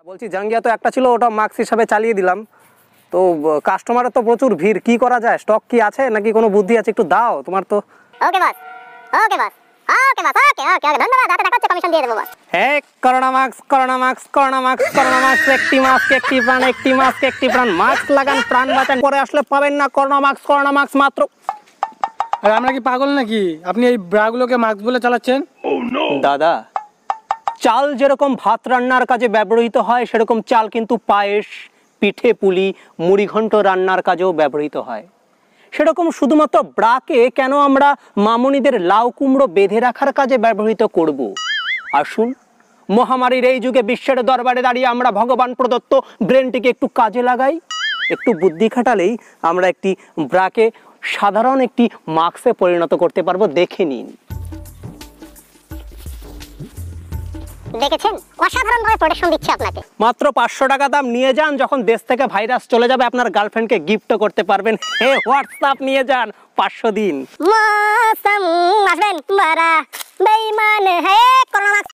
বলছি জাঙ্গিয়া তো একটা ছিল, ওটা মাস্ক হিসাবে চালিয়ে দিলাম। তো কাস্টমারের তো প্রচুর ভিড়, কি করা যায়? স্টক কি আছে নাকি কোনো বুদ্ধি আছে? একটু দাও তোমার তো। ওকে বস, ওকে বস, ওকে বস, ওকে ওকে ওকে, ধন্যবাদ। হাতে টাকা হচ্ছে, কমিশন দিয়ে দেবো বস। হ্যাঁ, corona mask, corona mask, corona mask, corona mask, একটি মাস্ক একটি প্রাণ, একটি মাস্ক একটি প্রাণ। মাস্ক লাগান, প্রাণ বাঁচান। পরে আসলে পাবেন না করোনা মাস্ক মাত্র। আর আমরা কি পাগল নাকি? আপনি এই ব্রাগুলোকে মাস্ক বলে চালাচ্ছেন? দাদা, চাল যেরকম ভাত রান্নার কাজে ব্যবহৃত হয়, সেরকম চাল কিন্তু পায়েস, পিঠে পুলি, মুড়িঘণ্ট রান্নার কাজেও ব্যবহৃত হয়। সেরকম শুধুমাত্র ব্রাকে কেন আমরা মামনিদের লাউ কুমড়ো বেঁধে রাখার কাজে ব্যবহৃত করব? আসুন, মহামারীর এই যুগে বিশ্বের দরবারে দাঁড়িয়ে আমরা ভগবান প্রদত্ত ব্রেনটিকে একটু কাজে লাগাই। একটু বুদ্ধি খাটালেই আমরা একটি ব্রাকে সাধারণ একটি মাস্কে পরিণত করতে পারবো। দেখে নিন। দেখেছেন, অসাধারণ ভাবে প্রোটেকশন দিচ্ছে আপনাকে। মাত্র 500 টাকা দাম। নিয়ে যান, যখন দেশ থেকে ভাইরাস চলে যাবে আপনার গার্লফ্রেন্ডকে গিফটও করতে পারবেন। হে হোয়াটসঅ্যাপ নিয়ে যান, 500 দিন। মৌসম আসবেন বারা বেঈমান হে করোনা